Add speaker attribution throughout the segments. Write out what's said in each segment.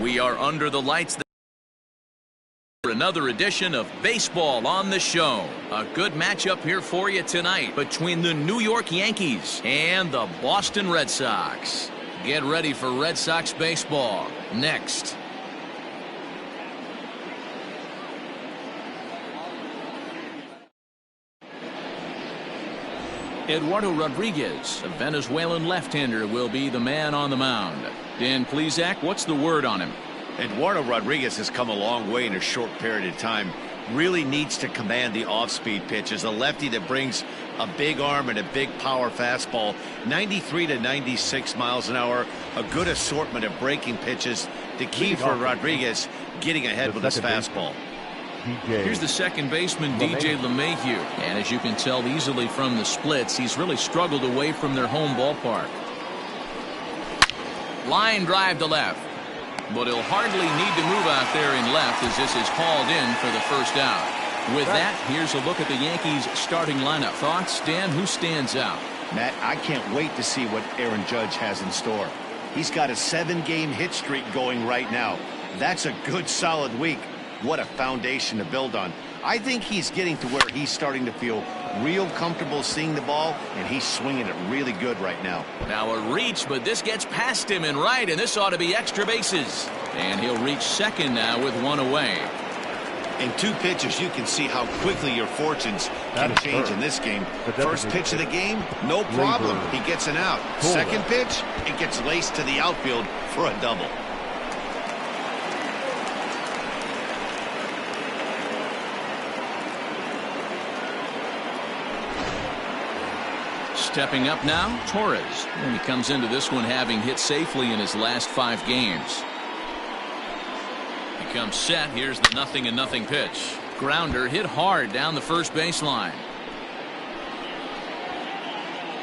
Speaker 1: We are under the lights for another edition of Baseball on the Show. A good matchup here for you tonight between the New York Yankees and the Boston Red Sox. Get ready for Red Sox baseball next. Eduardo Rodriguez, a Venezuelan left-hander, will be the man on the mound. Dan Plesac, what's the word on him?
Speaker 2: Eduardo Rodriguez has come a long way in a short period of time. Really needs to command the off-speed pitches. A lefty that brings a big arm and a big power fastball. 93 to 96 miles an hour. A good assortment of breaking pitches. The key for Rodriguez, getting ahead with his fastball.
Speaker 1: Here's the second baseman, DJ LeMahieu. And as you can tell easily from the splits, he's really struggled away from their home ballpark. Line drive to left. But he'll hardly need to move out there in left as this is hauled in for the first out. With that, here's a look at the Yankees starting lineup. Thoughts, Dan? Who stands out?
Speaker 2: Matt, I can't wait to see what Aaron Judge has in store. He's got a 7-game hit streak going right now. That's a good solid week. What a foundation to build on. I think he's getting to where he's starting to feel real comfortable seeing the ball, and he's swinging it really good right now.
Speaker 1: Now a reach, but this gets past him and right, and this ought to be extra bases. And he'll reach second now with one away.
Speaker 2: In 2 pitches, you can see how quickly your fortunes can change in this game. First pitch of the game, no problem. He gets an out. Second pitch, it gets laced to the outfield for a double.
Speaker 1: Stepping up now, Torres. And he comes into this one having hit safely in his last 5 games. He comes set. Here's the 0-0 pitch. Grounder hit hard down the first baseline.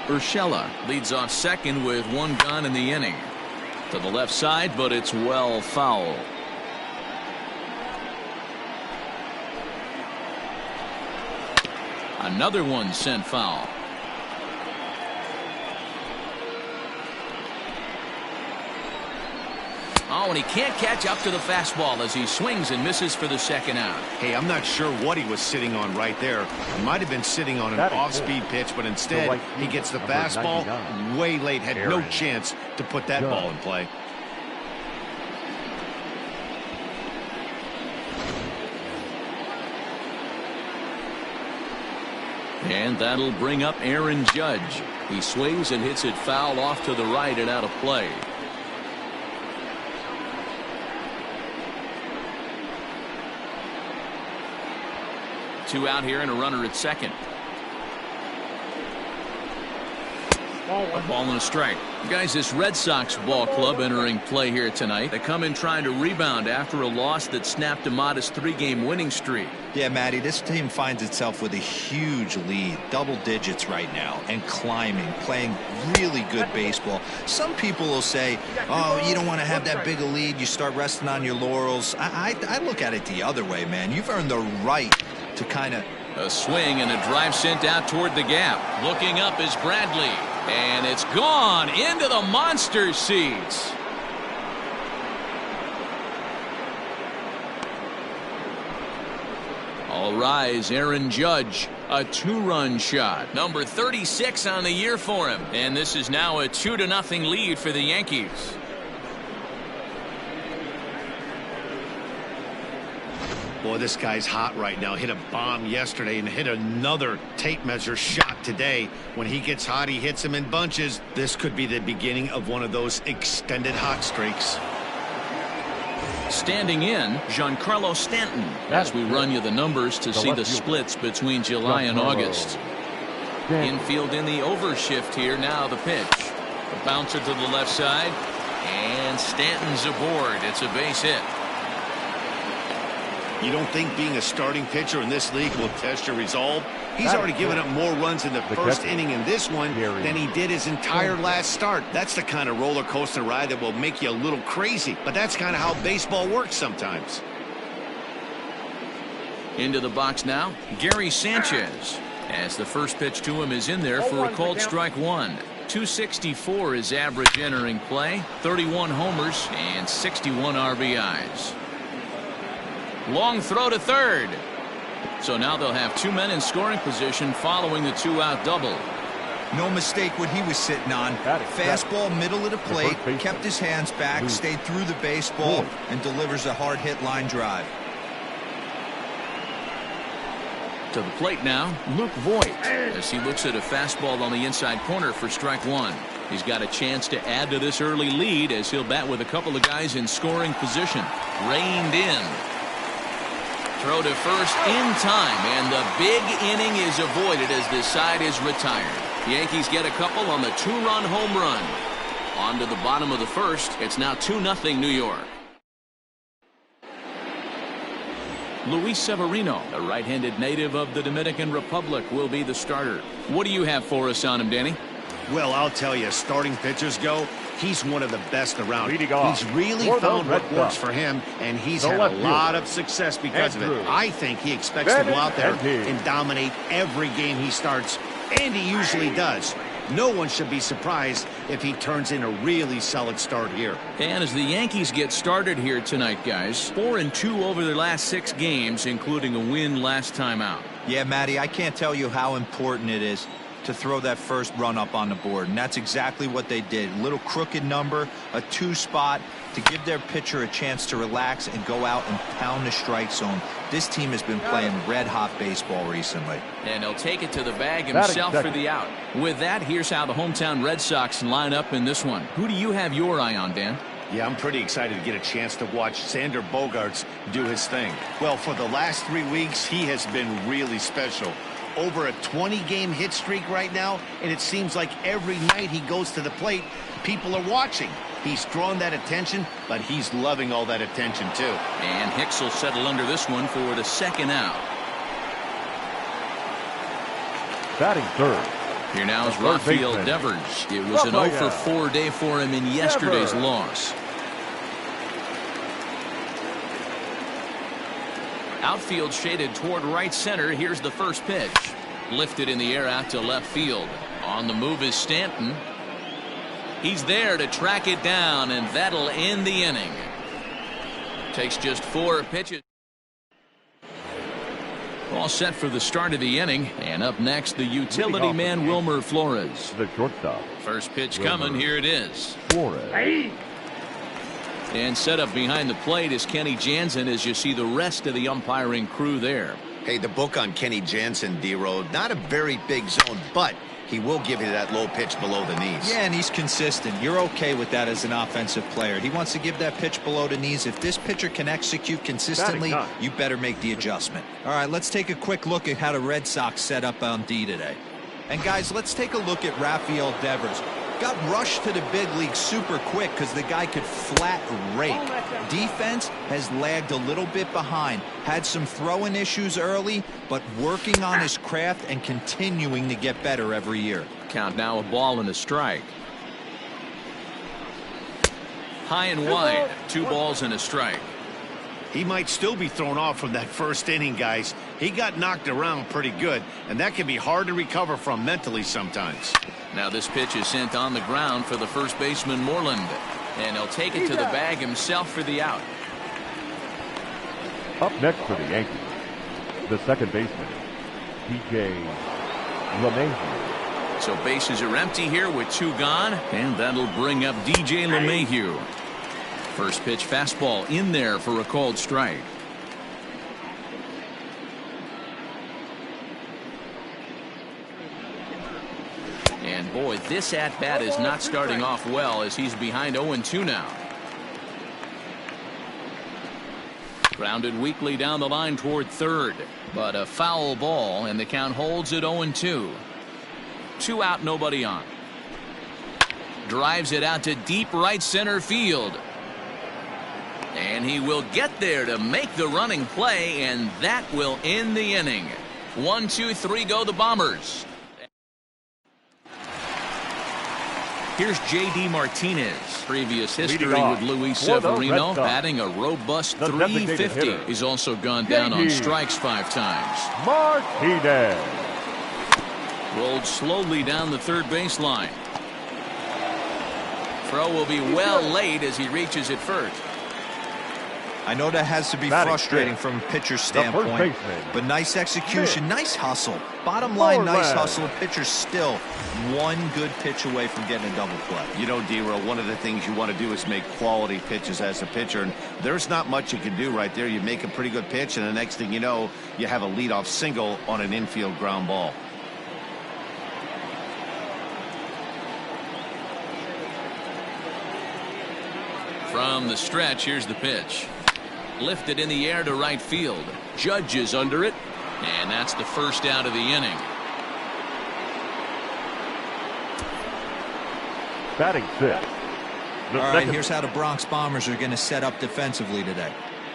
Speaker 1: Urshela leads off second with 1 gone in the inning. To the left side, but it's well foul. Another one sent foul. Oh, and he can't catch up to the fastball as he swings and misses for the second out.
Speaker 2: Hey, I'm not sure what he was sitting on right there. He might have been sitting on an off-speed pitch, but instead he gets the fastball way late. Had no chance to put that ball in play.
Speaker 1: And that'll bring up Aaron Judge. He swings and hits it foul off to the right and out of play. Two out here and a runner at second. A ball and a strike. Guys, this Red Sox ball club entering play here tonight. They come in trying to rebound after a loss that snapped a modest 3-game winning streak.
Speaker 3: Yeah, Matty, this team finds itself with a huge lead, double digits right now, and climbing, playing really good baseball. Some people will say, oh, you don't want to have that big a lead, you start resting on your laurels. I look at it the other way, man. You've earned the right to kind of...
Speaker 1: A swing and a drive sent out toward the gap. Looking up is Bradley. And it's gone into the monster seats. All rise, Aaron Judge. A 2-run shot. Number 36 on the year for him. And this is now a 2-0 lead for the Yankees.
Speaker 2: Boy, this guy's hot right now. Hit a bomb yesterday and hit another tape measure shot today. When he gets hot, he hits them in bunches. This could be the beginning of one of those extended hot streaks.
Speaker 1: Standing in, Giancarlo Stanton, as we run you the numbers to see the splits between July and August. Infield in the overshift here. Now the pitch. A bouncer to the left side. And Stanton's aboard. It's a base hit.
Speaker 2: You don't think being a starting pitcher in this league will test your resolve? He's already given up more runs in the first inning in this one than he did his entire last start. That's the kind of roller coaster ride that will make you a little crazy. But that's kind of how baseball works sometimes.
Speaker 1: Into the box now, Gary Sanchez. As the first pitch to him is in there for a called strike 1. 264 is average entering play, 31 homers, and 61 RBIs. Long throw to third. So now they'll have 2 men in scoring position following the 2-out double.
Speaker 3: No mistake what he was sitting on. Fastball, middle of the plate, kept his hands back, stayed through the baseball, and delivers a hard hit line drive.
Speaker 1: To the plate now, Luke Voigt, as he looks at a fastball on the inside corner for strike one. He's got a chance to add to this early lead as he'll bat with a couple of guys in scoring position. Reined in. Throw to first in time, and the big inning is avoided as this side is retired. The Yankees get a couple on the 2-run home run. On to the bottom of the first. It's now 2-0 New York. Luis Severino, a right-handed native of the Dominican Republic, will be the starter. What do you have for us on him, Danny?
Speaker 2: Well, I'll tell you, as starting pitchers go, he's one of the best around. He's really found what works for him, and he's had a lot of success because of it. I think he expects to go out there and dominate every game he starts, and he usually does. No one should be surprised if he turns in a really solid start here.
Speaker 1: And as the Yankees get started here tonight, guys, 4-2 over their last 6 games, including a win last time out.
Speaker 3: Yeah, Matty, I can't tell you how important it is to throw that first run up on the board, and that's exactly what they did. A little crooked number, a 2 spot to give their pitcher a chance to relax and go out and pound the strike zone. This team has been playing red-hot baseball recently.
Speaker 1: And he'll take it to the bag himself for the out. With that, here's how the hometown Red Sox line up in this one. Who do you have your eye on, Dan?
Speaker 2: Yeah, I'm pretty excited to get a chance to watch Xander Bogaerts do his thing. Well, for the last 3 weeks, he has been really special. Over a 20-game hit streak right now, and it seems like every night he goes to the plate, people are watching. He's drawn that attention, but he's loving all that attention, too.
Speaker 1: And Hicks will settle under this one for the second out.
Speaker 4: Batting third.
Speaker 1: Here now is Rafael Devers. It was an 0-for-4 day for him in yesterday's loss. Outfield shaded toward right center. Here's the first pitch. Lifted in the air out to left field. On the move is Stanton. He's there to track it down, and that'll end the inning. Takes just 4 pitches. All set for the start of the inning. And up next, the utility man, Wilmer Flores.
Speaker 4: The shortstop.
Speaker 1: First pitch coming. Here it is.
Speaker 4: Flores.
Speaker 1: And set up behind the plate is Kenny Jansen as you see the rest of the umpiring crew there.
Speaker 2: Hey, the book on Kenny Jansen, D-Road, not a very big zone, but he will give you that low pitch below the knees.
Speaker 3: Yeah, and he's consistent. You're okay with that as an offensive player. He wants to give that pitch below the knees. If this pitcher can execute consistently, you better make the adjustment. All right, let's take a quick look at how the Red Sox set up on D today. And guys, let's take a look at Rafael Devers. Got rushed to the big league super quick because the guy could flat rake. Defense has lagged a little bit behind. Had some throwing issues early, but working on his craft and continuing to get better every year.
Speaker 1: Count now, a ball and a strike. High and wide, 2 balls and a strike.
Speaker 2: He might still be thrown off from that first inning, guys. He got knocked around pretty good, and that can be hard to recover from mentally sometimes.
Speaker 1: Now this pitch is sent on the ground for the first baseman, Moreland. And he'll take it to the bag himself for the out.
Speaker 4: Up next for the Yankees, the second baseman, DJ LeMahieu.
Speaker 1: So bases are empty here with 2 gone, and that'll bring up DJ LeMahieu. First pitch fastball in there for a called strike. And boy, this at-bat is not starting off well as he's behind 0-2 now. Grounded weakly down the line toward third, but a foul ball, and the count holds at 0-2. 2 out, nobody on. Drives it out to deep right center field. And he will get there to make the running play, and that will end the inning. 1, 2, 3 go the Bombers. Here's J.D. Martinez. Previous history with Luis Severino, batting a robust .350. He's also gone down on strikes 5 times.
Speaker 4: Martinez.
Speaker 1: Rolled slowly down the third baseline. Throw will be well late as he reaches it first.
Speaker 3: I know that has to be frustrating from a pitcher's standpoint, but nice execution, nice hustle. Bottom line, nice hustle. Pitcher's still one good pitch away from getting a double play.
Speaker 2: You know, D-Roll, one of the things you want to do is make quality pitches as a pitcher, and there's not much you can do right there. You make a pretty good pitch, and the next thing you know, you have a leadoff single on an infield ground ball.
Speaker 1: From the stretch, here's the pitch. Lifted in the air to right field. Judge is under it, and that's the first out of the inning.
Speaker 4: Batting sixth.
Speaker 3: All right, here's how the Bronx Bombers are going to set up defensively today.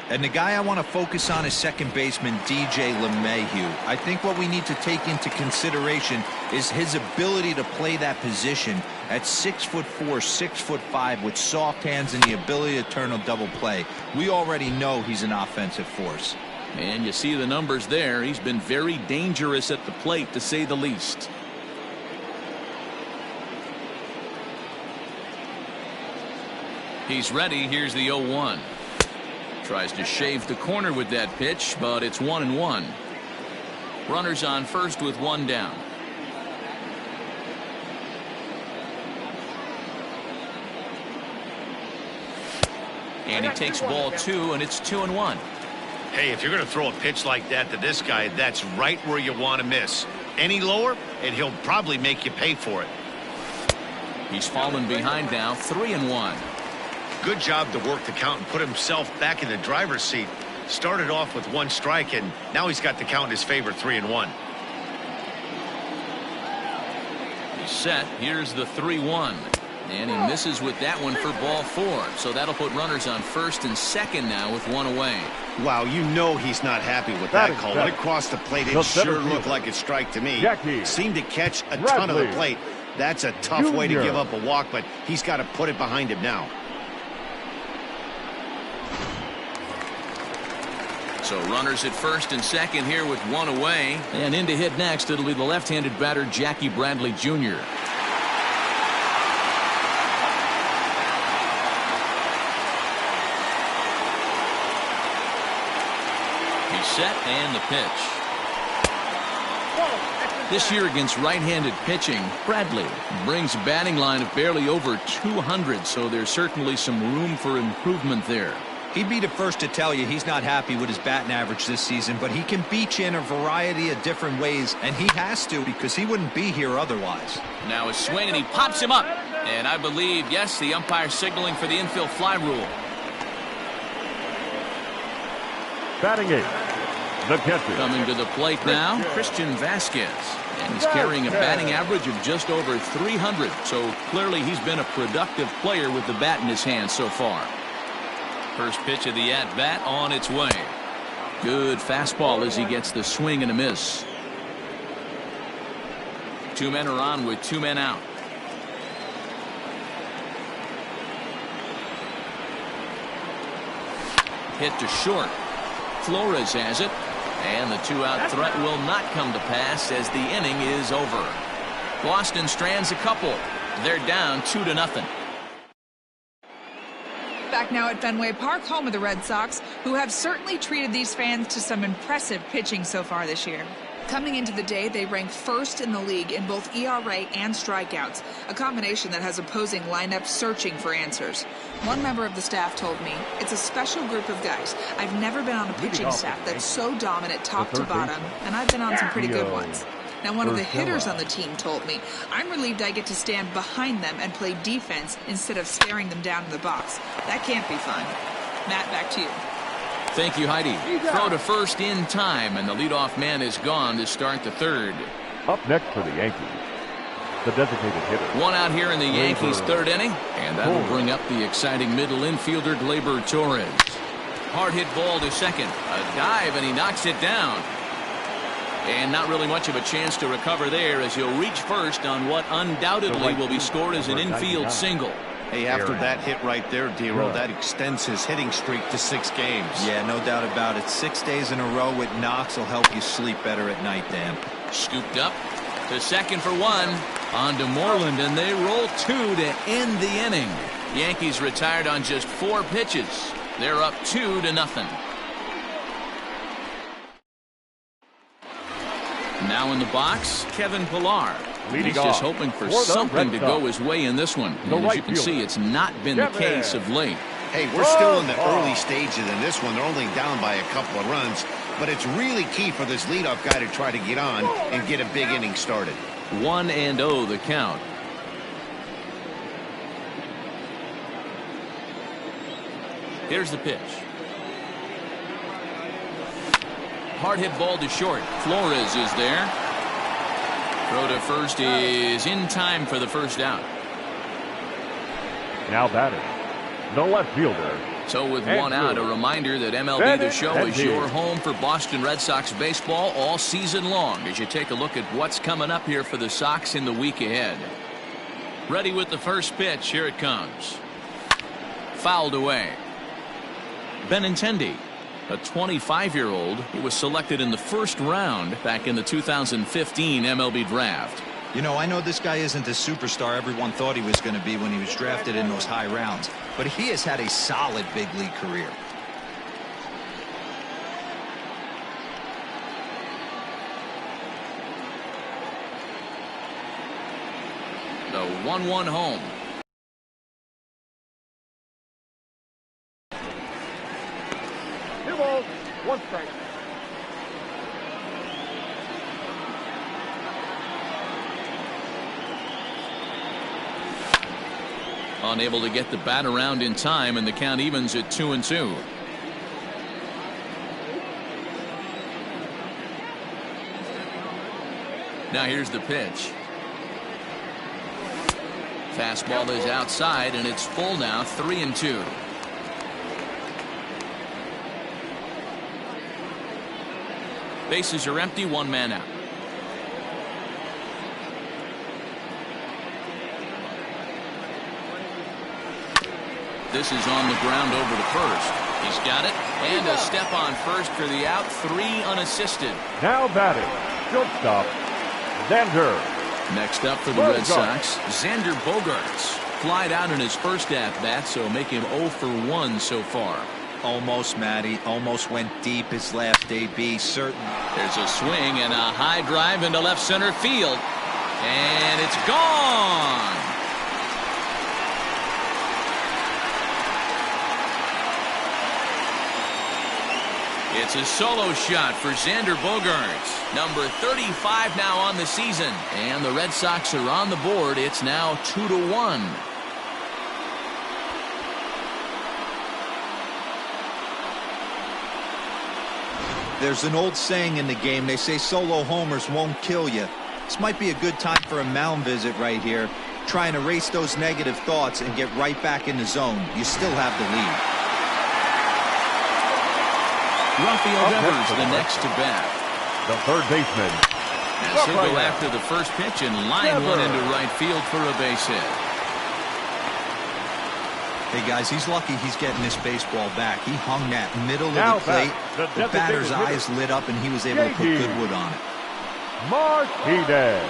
Speaker 3: And the guy I want to focus on is second baseman DJ LeMahieu. I think what we need to take into consideration is his ability to play that position at 6'4", 6'5", with soft hands and the ability to turn a double play. We already know he's an offensive force.
Speaker 1: And you see the numbers there. He's been very dangerous at the plate, to say the least. He's ready. Here's the 0-1. Tries to shave the corner with that pitch, but it's 1-1. Runners on first with one down. And he takes ball 2, and it's 2-1.
Speaker 2: Hey, if you're going to throw a pitch like that to this guy, that's right where you want to miss. Any lower, and he'll probably make you pay for it.
Speaker 1: He's fallen behind now, 3-1.
Speaker 2: Good job to work the count and put himself back in the driver's seat. Started off with 1 strike, and now he's got the count in his favor, 3-1.
Speaker 1: He's set. Here's the 3-1. And he misses with that one for ball 4. So that'll put runners on first and second now with 1 away.
Speaker 2: Wow, you know he's not happy with that call. When it crossed the plate, it sure looked like a strike to me. Seemed to catch a ton of the plate. That's a tough way to give up a walk, but he's got to put it behind him now.
Speaker 1: So runners at first and second here with 1 away. And in to hit next, it'll be the left-handed batter, Jackie Bradley Jr. He's set, and the pitch. This year against right-handed pitching, Bradley brings a batting line of barely over 200, so there's certainly some room for improvement there.
Speaker 3: He'd be the first to tell you he's not happy with his batting average this season, but he can beat you in a variety of different ways, and he has to because he wouldn't be here otherwise.
Speaker 1: Now a swing, and he pops him up. And I believe, yes, the umpire signaling for the infield fly rule.
Speaker 4: Batting 8, the catcher.
Speaker 1: Coming to the plate now, Christian Vasquez. And he's carrying a batting average of just over 300, so clearly he's been a productive player with the bat in his hand so far. First pitch of the at-bat on its way. Good fastball as he gets the swing and a miss. 2 men are on with 2 men out. Hit to short. Flores has it. And the 2-out threat will not come to pass as the inning is over. Boston strands a couple. They're down 2-0.
Speaker 5: Back now at Fenway Park, home of the Red Sox, who have certainly treated these fans to some impressive pitching so far this year. Coming into the day, they rank first in the league in both ERA and strikeouts, a combination that has opposing lineups searching for answers. One member of the staff told me, it's a special group of guys. I've never been on a pitching staff that's so dominant top to bottom, and I've been on some pretty good ones. Now, one of the hitters on the team told me, I'm relieved I get to stand behind them and play defense instead of staring them down in the box. That can't be fun. Matt, back to you.
Speaker 1: Thank you, Heidi. Throw to first in time, and the leadoff man is gone to start the third.
Speaker 4: Up next for the Yankees, the designated hitter.
Speaker 1: 1 out here in the Yankees' third inning, and that will bring up the exciting middle infielder, Gleyber Torres. Hard hit ball to second. A dive, and he knocks it down. And not really much of a chance to recover there as he'll reach first on what undoubtedly will be scored as an infield single.
Speaker 2: Hey, after that hit right there, D-Roll, that extends his hitting streak to 6 games.
Speaker 3: Yeah, no doubt about it. 6 days in a row with knocks will help you sleep better at night, Dan.
Speaker 1: Scooped up to second for 1. On to Moreland, and they roll 2 to end the inning. Yankees retired on just 4 pitches. They're up 2-0. Now in the box, Kevin Pillar. He's just hoping for something to go his way in this one. And as you can see, it's not been the case of late.
Speaker 2: Hey, we're still in the early stages in this one. They're only down by a couple of runs, but it's really key for this leadoff guy to try to get on and get a big inning started.
Speaker 1: 1-0 the count. Here's the pitch. Hard hit ball to short. Flores is there. Throw to first is in time for the first out.
Speaker 4: Now batting, the left fielder.
Speaker 1: So with one out, a reminder that MLB The Show is your home for Boston Red Sox baseball all season long as you take a look at what's coming up here for the Sox in the week ahead. Ready with the first pitch. Here it comes. Fouled away. Benintendi, a 25-year-old who was selected in the first round back in the 2015 MLB draft.
Speaker 3: You know, I know this guy isn't the superstar everyone thought he was going to be when he was drafted in those high rounds, but he has had a solid big league career.
Speaker 1: The 1-1 home.
Speaker 4: Two balls, one strike.
Speaker 1: Unable to get the bat around in time, and the count evens at 2-2. Now here's the pitch. Fastball is outside, and it's full now, 3-2. Bases are empty, 1 man out. This is on the ground over to first. He's got it, and a step on first for the out, 3 unassisted.
Speaker 4: Now batting, shortstop, Xander.
Speaker 1: Next up for the Red Sox, Xander Bogaerts. Flied out in his first at-bat, so make him 0 for 1 so far.
Speaker 3: Almost, Matty. Almost went deep his last AB. Certain.
Speaker 1: There's a swing and a high drive into left center field. And it's gone. It's a solo shot for Xander Bogaerts. Number 35 now on the season. And the Red Sox are on the board. It's now 2-1.
Speaker 3: There's an old saying in the game. They say solo homers won't kill you. This might be a good time for a mound visit right here. Try and erase those negative thoughts and get right back in the zone. You still have the lead.
Speaker 1: Rafael Devers the next to bat.
Speaker 4: The third baseman.
Speaker 1: As he'll go after the first pitch and line one into right field for a base hit.
Speaker 3: Hey guys, he's lucky he's getting this baseball back. He hung that middle of the plate. The batter's eyes lit up and he was able to put good wood on it.
Speaker 4: Martinez.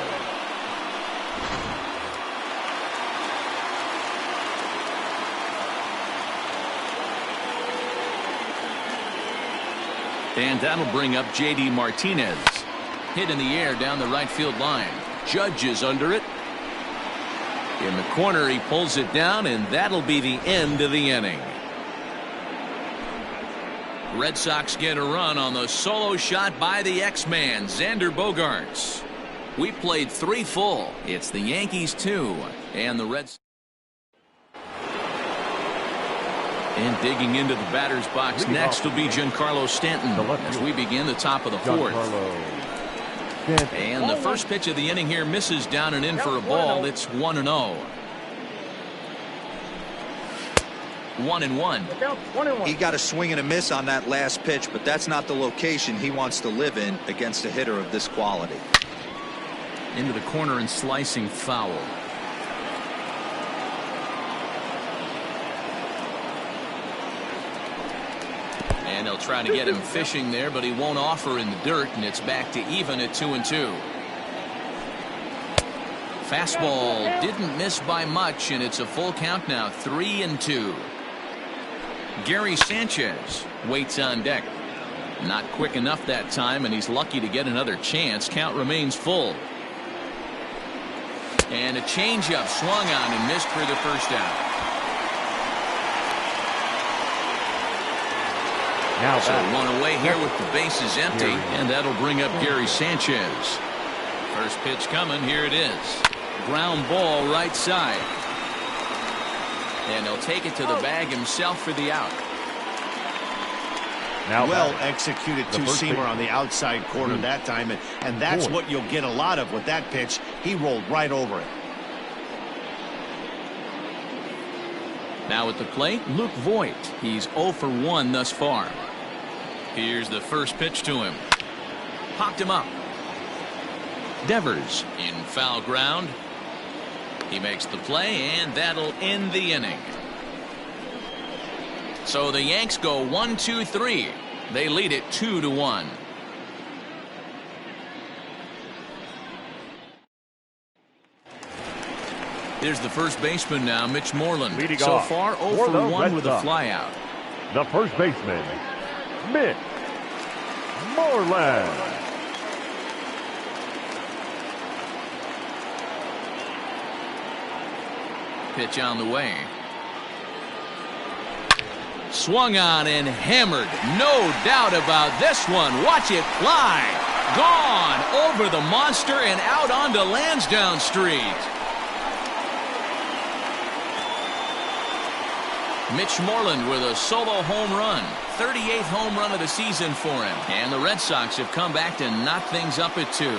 Speaker 1: And that'll bring up J.D. Martinez. Hit in the air down the right field line. Judge is under it. In the corner, he pulls it down, and that'll be the end of the inning. Red Sox get a run on the solo shot by the X-Man, Xander Bogaerts. We played 3 full. It's the Yankees 2, and the Reds. And digging into the batter's box next will be Giancarlo Stanton as we begin the top of the 4th. And the first pitch of the inning here misses down and in for a ball. It's 1-0. 1-1.
Speaker 3: He got a swing and a miss on that last pitch, but that's not the location he wants to live in against a hitter of this quality.
Speaker 1: Into the corner and slicing foul. And they'll try to get him fishing there, but he won't offer in the dirt, and it's back to even at 2-2. Fastball didn't miss by much, and it's a full count now, 3-2. Gary Sanchez waits on deck. Not quick enough that time, and he's lucky to get another chance. Count remains full. And a changeup swung on and missed for the first out.
Speaker 4: Now
Speaker 1: so one away here with the bases empty, and that'll bring up Gary Sanchez. First pitch coming. Here it is. Ground ball right side. And he'll take it to the bag himself for the out.
Speaker 2: Now well executed two-seamer on the outside corner that time, and that's what you'll get a lot of with that pitch. He rolled right over it.
Speaker 1: Now at the plate, Luke Voit. He's 0 for 1 thus far. Here's the first pitch to him. Popped him up. Devers in foul ground. He makes the play, and that'll end the inning. So the Yanks go 1-2-3. They lead it 2-1. Here's the first baseman now, Mitch Moreland.
Speaker 4: Leading
Speaker 1: so
Speaker 4: off
Speaker 1: far 0 for 1 with a flyout.
Speaker 4: The first baseman, Mitch Moreland.
Speaker 1: Pitch on the way. Swung on and hammered. No doubt about this one. Watch it fly. Gone over the monster and out onto Lansdowne Street. Mitch Moreland with a solo home run. 38th home run of the season for him. And the Red Sox have come back to knock things up at 2.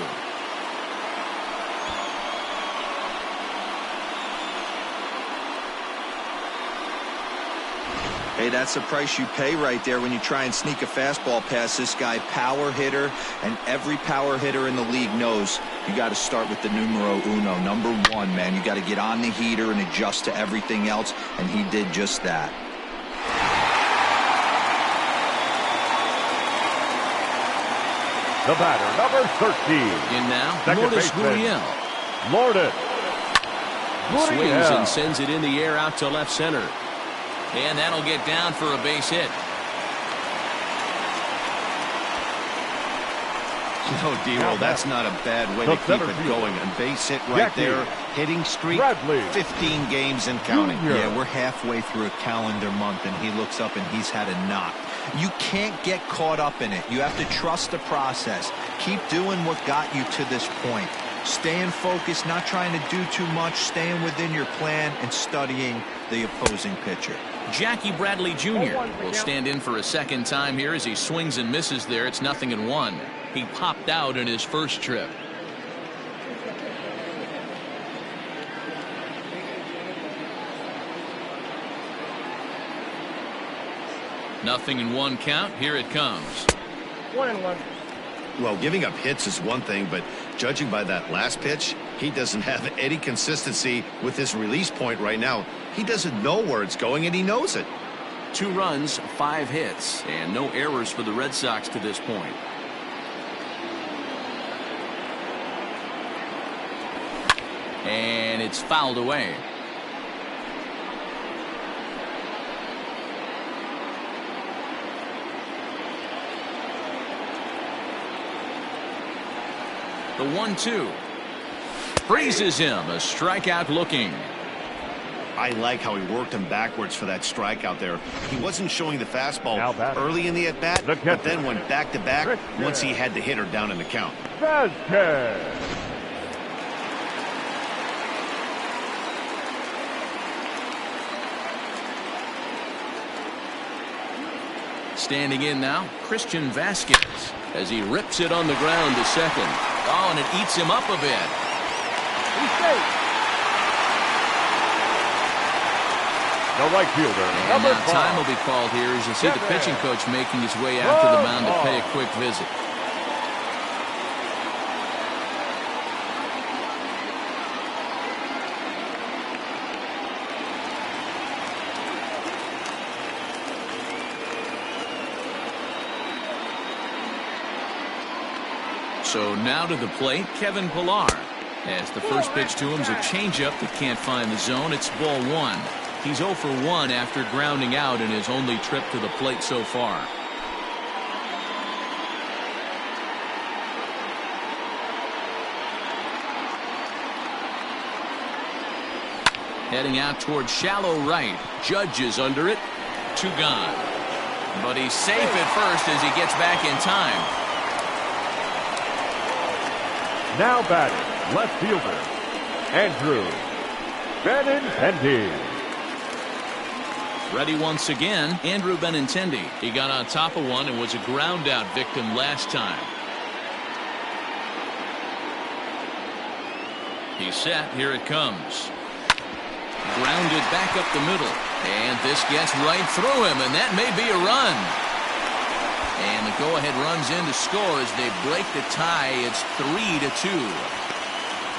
Speaker 3: Hey, that's the price you pay right there when you try and sneak a fastball past this guy. Power hitter, and every power hitter in the league knows you got to start with the numero uno, number 1, man. You got to get on the heater and adjust to everything else, and he did just that.
Speaker 4: The batter, number 13.
Speaker 1: In now,
Speaker 4: Second
Speaker 1: Lourdes
Speaker 4: baseman,
Speaker 1: Gurriel.
Speaker 4: Lourdes
Speaker 1: Swings
Speaker 4: Gurriel.
Speaker 1: and sends it in the air out to left center. And that'll get down for a base hit.
Speaker 2: You know, D-Roll, that's not a bad way to keep it going. A base hit right there. Hitting streak, 15 games and counting.
Speaker 3: Yeah, we're halfway through a calendar month, and he looks up and he's had a knock. You can't get caught up in it. You have to trust the process. Keep doing what got you to this point. Staying focused, not trying to do too much, staying within your plan, and studying the opposing pitcher.
Speaker 1: Jackie Bradley Jr. will stand in for a second time here as he swings and misses there. It's 0-1. He popped out in his first trip. Nothing in 1 count. Here it comes.
Speaker 6: 1-1.
Speaker 2: Well, giving up hits is one thing, but judging by that last pitch, he doesn't have any consistency with his release point right now. He doesn't know where it's going, and he knows it.
Speaker 1: 2 runs, 5 hits, and no errors for the Red Sox to this point. And it's fouled away. The 1-2 freezes him. A strikeout looking.
Speaker 2: I like how he worked him backwards for that strikeout there. He wasn't showing the fastball early in the at-bat, but then went back-to-back once he had the hitter down in the count.
Speaker 4: Vasquez.
Speaker 1: Standing in now, Christian Vasquez, as he rips it on the ground to second. Oh, and it eats him up a bit.
Speaker 6: He's safe.
Speaker 4: The right fielder,
Speaker 1: And
Speaker 4: number
Speaker 1: now
Speaker 4: 5.
Speaker 1: time will be called here as you see the pitching coach making his way out to the mound to pay a quick visit. So now to the plate, Kevin Pillar. As the first pitch to him is a changeup that can't find the zone. It's ball one. He's 0 for 1 after grounding out in his only trip to the plate so far. Heading out towards shallow right. Judge is under it. 2 gone. But he's safe at first as he gets back in time.
Speaker 4: Now batting, left fielder, Andrew Benintendi.
Speaker 1: Ready once again, Andrew Benintendi. He got on top of one and was a ground out victim last time. He's set. Here it comes. Grounded back up the middle. And this gets right through him, and that may be a run. And the go-ahead runs in to score as they break the tie. It's 3-2.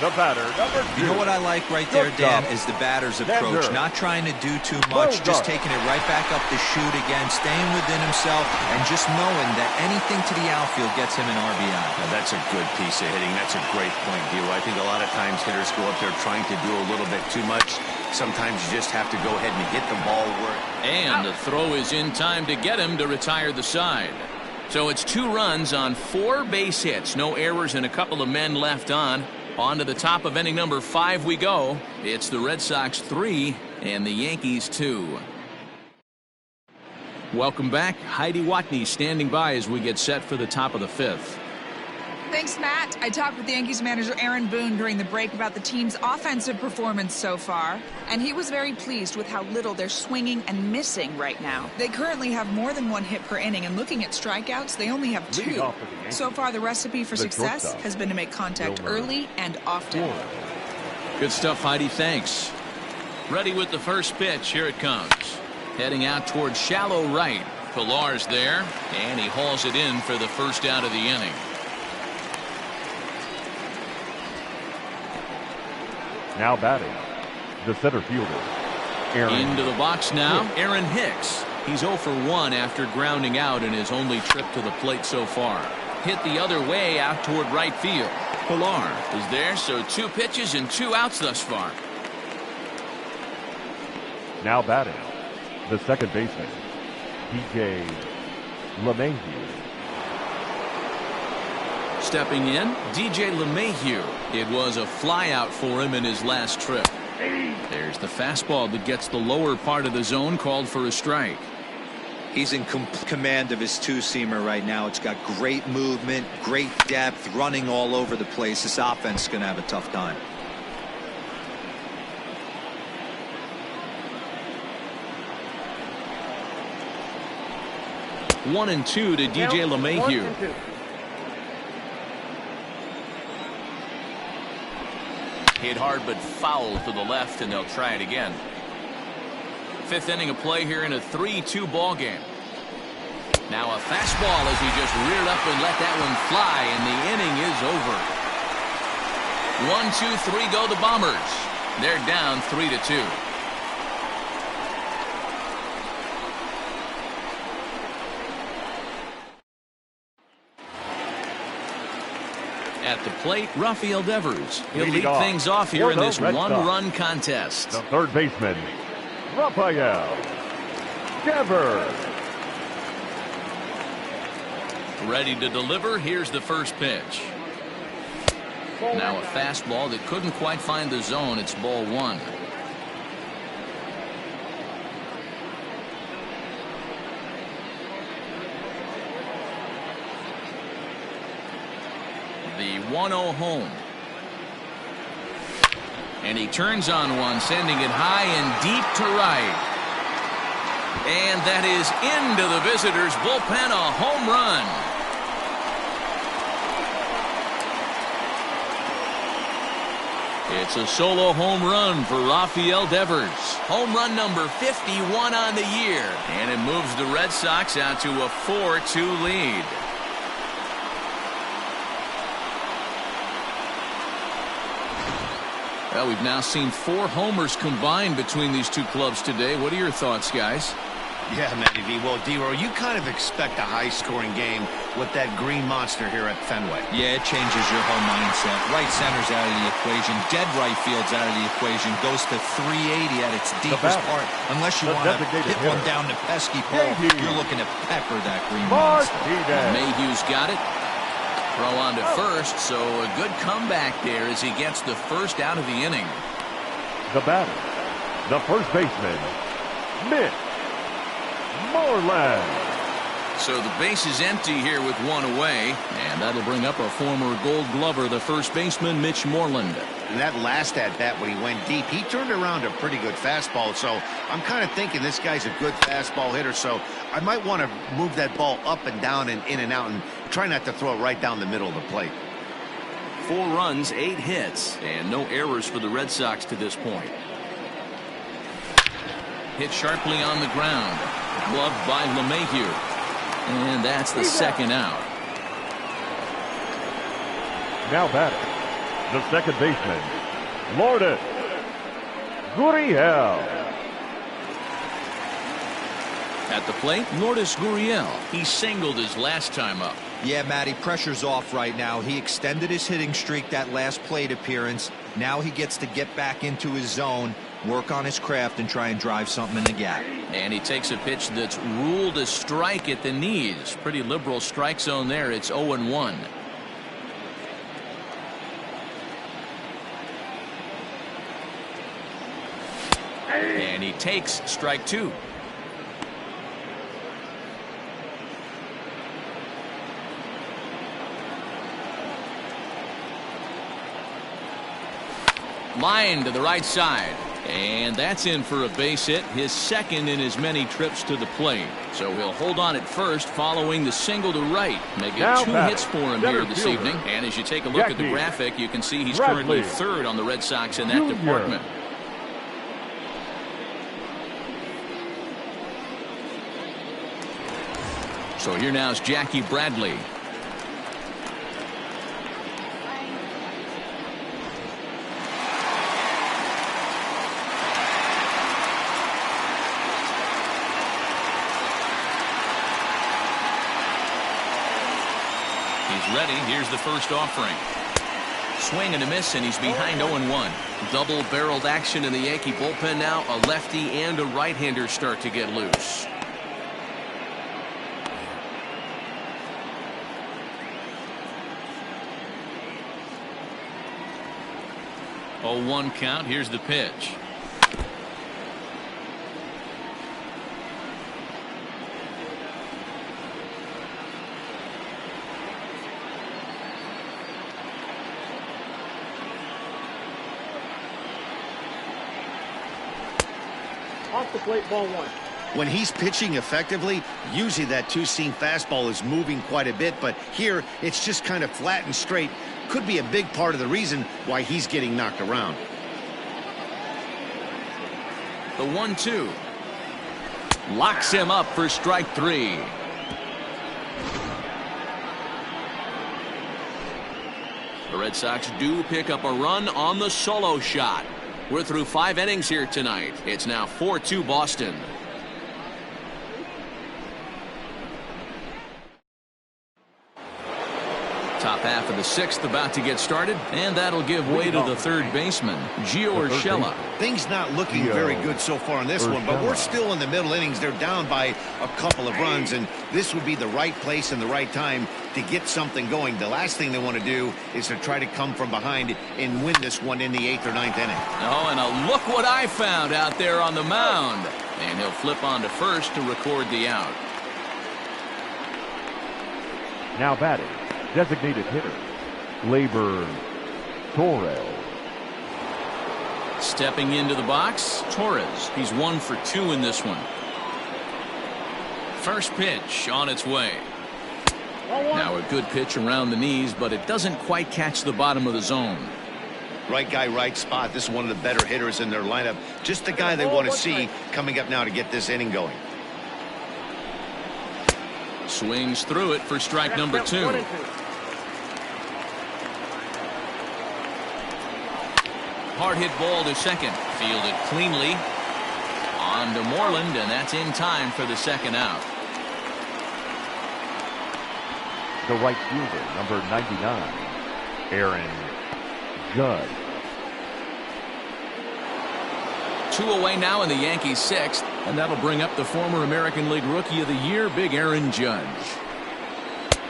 Speaker 4: The batter, number 2.
Speaker 3: You know what I like right there, Dan, is the batter's approach. Not trying to do too much, just taking it right back up the chute again, staying within himself, and just knowing that anything to the outfield gets him an RBI.
Speaker 2: Now, that's a good piece of hitting. That's a great point, Hero. I think a lot of times hitters go up there trying to do a little bit too much. Sometimes you just have to go ahead and hit the ball where.
Speaker 1: And the throw is in time to get him to retire the side. So it's 2 runs on 4 base hits. No errors and a couple of men left on. On to the top of inning number 5 we go. It's the Red Sox 3 and the Yankees 2. Welcome back. Heidi Watney standing by as we get set for the top of the 5th.
Speaker 5: Thanks, Matt. I talked with Yankees manager Aaron Boone during the break about the team's offensive performance so far, and he was very pleased with how little they're swinging and missing right now. They currently have more than 1 hit per inning, and looking at strikeouts, they only have 2. So far, the recipe for success has been to make contact early and often.
Speaker 1: Good stuff, Heidi. Thanks. Ready with the first pitch. Here it comes. Heading out towards shallow right. Pilar's there, and he hauls it in for the first out of the inning.
Speaker 4: Now batting, the center fielder, Aaron.
Speaker 1: Into the box now, Aaron Hicks. He's 0 for 1 after grounding out in his only trip to the plate so far. Hit the other way out toward right field. Pilar is there, so 2 pitches and 2 outs thus far.
Speaker 4: Now batting, the second baseman, DJ LeMahieu.
Speaker 1: Stepping in, DJ LeMahieu. It was a flyout for him in his last trip. There's the fastball that gets the lower part of the zone, called for a strike.
Speaker 3: He's in command of his 2-seamer right now. It's got great movement, great depth, running all over the place. This offense is going to have a tough time.
Speaker 1: One and 2 to DJ LeMahieu. Hit hard but foul to the left, and they'll try it again. 5th inning of play here in a 3-2 ball game. Now a fastball as he just reared up and let that one fly, and the inning is over. 1-2-3 go the Bombers. They're down 3-2. At the plate, Rafael Devers. He'll lead things off here in this 1-run contest.
Speaker 4: The third baseman, Rafael Devers.
Speaker 1: Ready to deliver. Here's the first pitch. Now a fastball that couldn't quite find the zone. It's ball 1. The 1-0 home. And he turns on one, sending it high and deep to right. And that is into the visitors' bullpen, a home run. It's a solo home run for Rafael Devers. Home run number 51 on the year. And it moves the Red Sox out to a 4-2 lead. Well, we've now seen 4 homers combined between these 2 clubs today. What are your thoughts, guys?
Speaker 2: Yeah, Matty V. Well, D-Row, you kind of expect a high-scoring game with that green monster here at Fenway.
Speaker 3: Yeah, it changes your whole mindset. Right center's out of the equation. Dead right field's out of the equation. Goes to 380 at its deepest part. Unless you want to hit one down the pesky pole, you're looking to pepper that green monster.
Speaker 1: Mayhew's got it. Throw on to first, so a good comeback there as he gets the first out of the inning.
Speaker 4: The batter, the first baseman, Mitch Moreland.
Speaker 1: So the base is empty here with one away, and that'll bring up a former Gold Glover, the first baseman, Mitch Moreland.
Speaker 2: And that last at-bat when he went deep, he turned around a pretty good fastball. So I'm kind of thinking this guy's a good fastball hitter, so I might want to move that ball up and down and in and out and try not to throw it right down the middle of the plate.
Speaker 1: 4 runs, 8 hits, and no errors for the Red Sox to this point. Hit sharply on the ground. Gloved by LeMahieu. And that's the second out.
Speaker 4: Now batting, the second baseman, Lourdes Gurriel.
Speaker 1: At the plate, Lourdes Gurriel. He singled his last time up.
Speaker 3: Yeah, Matty, pressure's off right now. He extended his hitting streak that last plate appearance. Now he gets to get back into his zone, work on his craft, and try and drive something in the gap.
Speaker 1: And he takes a pitch that's ruled a strike at the knees. Pretty liberal strike zone there. It's 0-1. And he takes strike 2. Line to the right side. And that's in for a base hit, his second in as many trips to the plate. So he'll hold on at first following the single to right. Making 2 hits for him here this evening. And as you take a look at the graphic, you can see he's currently 3rd on the Red Sox in that department. So here now is Jackie Bradley. Ready. Here's the first offering. Swing and a miss, and he's behind 0-1. Double-barreled action in the Yankee bullpen now. A lefty and a right-hander start to get loose. Oh, 1 count. Here's the pitch.
Speaker 6: Off the plate, ball 1.
Speaker 2: When he's pitching effectively, usually that two-seam fastball is moving quite a bit, but here it's just kind of flat and straight. Could be a big part of the reason why he's getting knocked around.
Speaker 1: The 1-2 locks him up for strike 3. The Red Sox do pick up a run on the solo shot. We're through 5 innings here tonight. It's now 4-2 Boston. Top half of the 6th about to get started, and that'll give way to the third baseman, Gio Urshela.
Speaker 2: Things not looking very good so far in this one, but we're still in the middle innings. They're down by a couple of runs, and this would be the right place and the right time to get something going. The last thing they want to do is to try to come from behind and win this one in the 8th or 9th inning.
Speaker 1: Oh, and look what I found out there on the mound. And he'll flip on to first to record the out.
Speaker 4: Now batting, designated hitter, Gleyber Torres.
Speaker 1: Stepping into the box, Torres. He's 1 for 2 in this one. First pitch on its way. Now a good pitch around the knees, but it doesn't quite catch the bottom of the zone.
Speaker 2: Right guy, right spot. This is one of the better hitters in their lineup. Just the guy they want to see coming up now to get this inning going.
Speaker 1: Swings through it for strike number 2. Hard hit ball to second. Fielded cleanly. On to Moreland, and that's in time for the second out.
Speaker 4: The right fielder, number 99, Aaron Judge.
Speaker 1: 2 away now in the Yankees' 6th, and that'll bring up the former American League Rookie of the Year, Big Aaron Judge.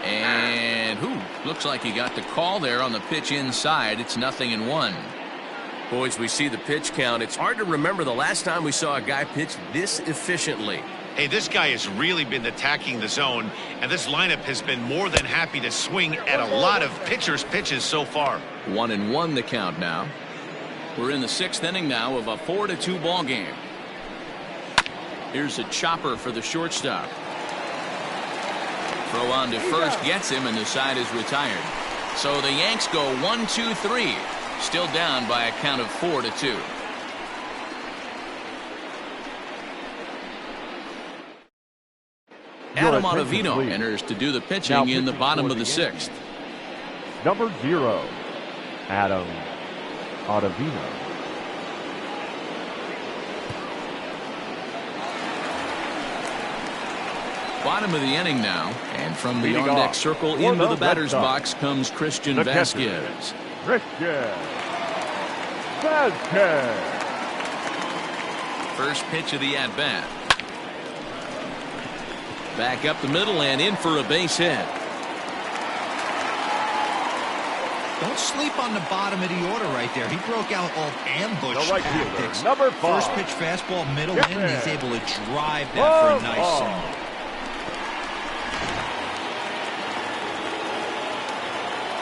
Speaker 1: And looks like he got the call there on the pitch inside. It's 0-1.
Speaker 7: Boys, we see the pitch count. It's hard to remember the last time we saw a guy pitch this efficiently.
Speaker 2: Hey, this guy has really been attacking the zone, and this lineup has been more than happy to swing at a lot of pitchers' pitches so far.
Speaker 1: 1-1 the count now. We're in the 6th inning now of a 4-2 ball game. Here's a chopper for the shortstop. Throw on to first gets him, and the side is retired. So the Yanks go 1-2-3. Still down by a count of 4-2. Adam Ottavino enters to do the pitching in the bottom of the 6th.
Speaker 4: Number 0, Adam Ottavino.
Speaker 1: Bottom of the inning now, and from the on-deck circle into the batter's box comes Christian Vasquez.
Speaker 4: Christian Vasquez.
Speaker 1: First pitch of the at-bat. Back up the middle and in for a base hit.
Speaker 3: Don't sleep on the bottom of the order right there. He broke out all ambush tactics.
Speaker 4: Number 5.
Speaker 3: First pitch fastball, middle in, and he's able to drive that for a nice single.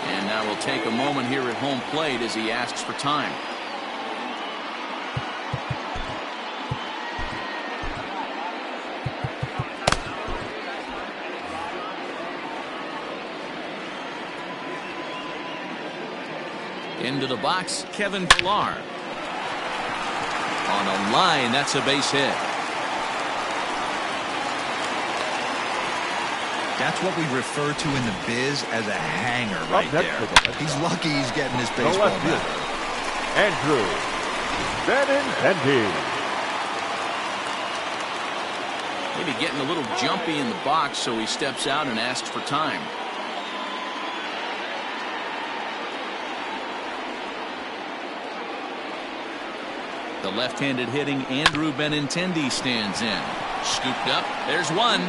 Speaker 1: And now we'll take a moment here at home plate as he asks for time. Into the box, Kevin Pillar. On a line, that's a base hit.
Speaker 3: That's what we refer to in the biz as a hanger right there. He's lucky he's getting his baseball back.
Speaker 4: Andrew Benintendi.
Speaker 1: Maybe getting a little jumpy in the box, so he steps out and asks for time. The left-handed hitting Andrew Benintendi stands in. Scooped up. There's one.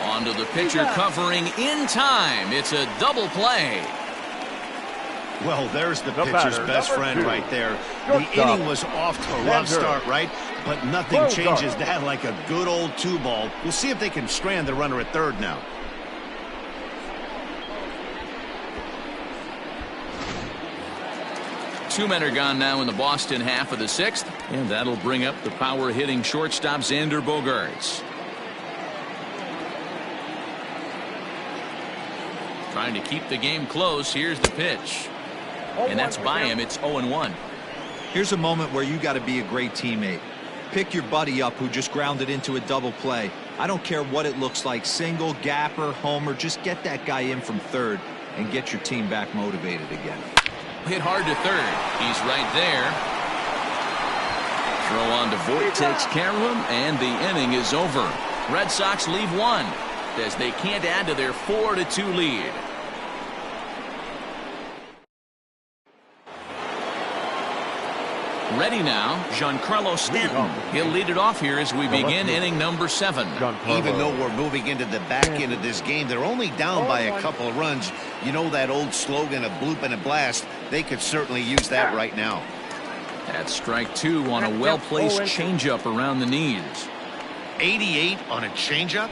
Speaker 1: Onto the pitcher covering in time. It's a double play.
Speaker 2: Well, there's the pitcher's best friend right there. The inning was off to a rough start, right? But nothing changes that like a good old 2-ball. We'll see if they can strand the runner at third now.
Speaker 1: Two men are gone now in the Boston half of the 6th, and that'll bring up the power-hitting shortstop Xander Bogaerts. Trying to keep the game close. Here's the pitch, and that's by him. It's 0-1.
Speaker 3: Here's a moment where you got to be a great teammate. Pick your buddy up who just grounded into a double play. I don't care what it looks like, single, gapper, homer, just get that guy in from third and get your team back motivated again.
Speaker 1: Hit hard to third. He's right there. Throw on to Voit, takes care of him, and the inning is over. Red Sox leave one as they can't add to their 4-2 lead. Ready now, Giancarlo Stanton. He'll lead it off here as we begin inning number 7.
Speaker 2: Even though we're moving into the back end of this game, they're only down by a couple of runs. You know that old slogan, a bloop and a blast. They could certainly use that right now.
Speaker 1: That's strike 2 on a well-placed changeup around the knees.
Speaker 2: 88 on a changeup?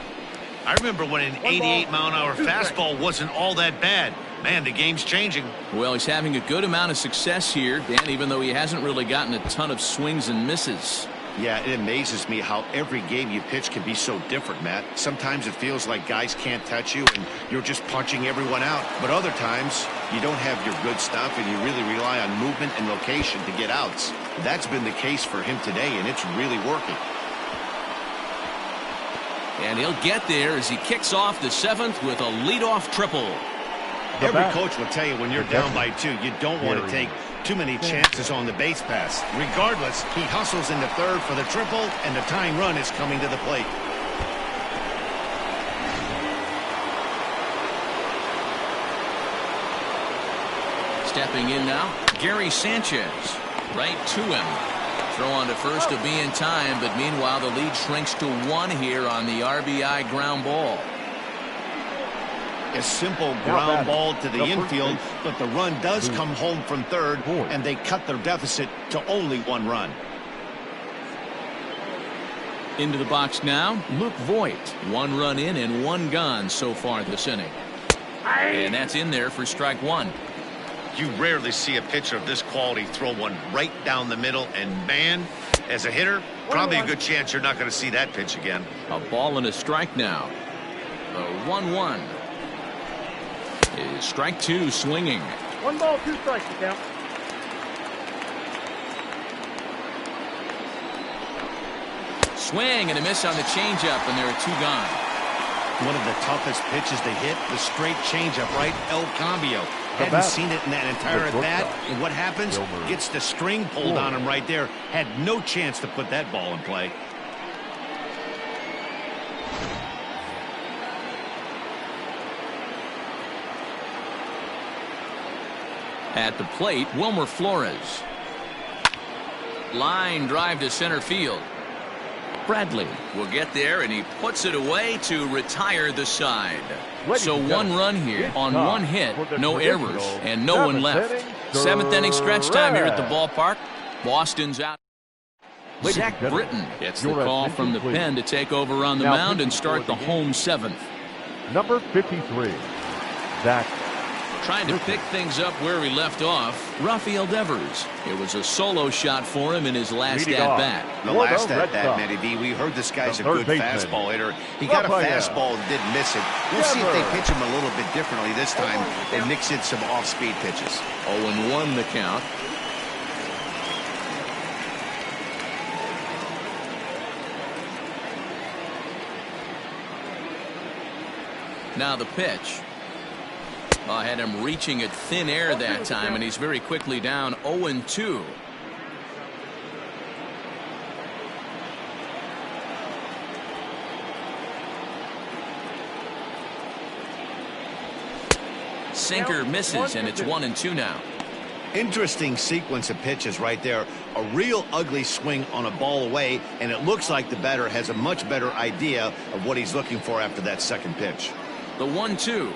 Speaker 2: I remember when an 88-mile-an-hour fastball wasn't all that bad. Man, the game's changing.
Speaker 1: Well, he's having a good amount of success here, Dan, even though he hasn't really gotten a ton of swings and misses.
Speaker 2: Yeah, it amazes me how every game you pitch can be so different, Matt. Sometimes it feels like guys can't touch you and you're just punching everyone out. But other times, you don't have your good stuff and you really rely on movement and location to get outs. That's been the case for him today, and it's really working.
Speaker 1: And he'll get there as he kicks off the 7th with a leadoff triple.
Speaker 2: Every coach will tell you when you're down by 2, you don't want to take Too many chances on the base pass. Regardless, he hustles into third for the triple, and the tying run is coming to the plate.
Speaker 1: Stepping in now, Gary Sanchez. Right to him. Throw on to first to be in time, but meanwhile the lead shrinks to 1 here on the RBI ground ball.
Speaker 2: A simple ground ball to the infield, but the run does come home from third, and they cut their deficit to only 1 run.
Speaker 1: Into the box now, Luke Voigt. 1 run in and 1 gone so far this inning. And that's in there for strike 1.
Speaker 2: You rarely see a pitcher of this quality throw one right down the middle, and man, as a hitter, probably a good chance you're not going to see that pitch again.
Speaker 1: A ball and a strike now. The 1-1. Is strike 2 swinging.
Speaker 6: 1 ball, 2 strikes to count.
Speaker 1: Swing and a miss on the changeup, and there are 2 gone.
Speaker 2: One of the toughest pitches to hit, the straight changeup, right? El Cambio. Hadn't seen it in that entire at-bat, and what happens? Gets the string pulled on him right there. Had no chance to put that ball in play.
Speaker 1: At the plate, Wilmer Flores. Line drive to center field. Bradley will get there, and he puts it away to retire the side. So 1 run here on 1 hit, no errors, and no one left. 7th inning stretch time here at the ballpark. Boston's out. Zach Britton gets the call from the pen to take over on the mound and start the home 7th.
Speaker 4: Number 53, Zach.
Speaker 1: Trying to pick things up where we left off, Rafael Devers. It was a solo shot for him in his last at-bat.
Speaker 2: The last at-bat, Matty V, we heard this guy's a good fastball hitter. He got a fastball and didn't miss it. We'll see if they pitch him a little bit differently this time and mix in some off-speed pitches.
Speaker 1: 0-1 the count. Now the pitch. I had him reaching at thin air that time, and he's very quickly down 0-2. Sinker misses, and it's 1-2 now.
Speaker 2: Interesting sequence of pitches right there. A real ugly swing on a ball away, and it looks like the batter has a much better idea of what he's looking for after that second pitch.
Speaker 1: The 1-2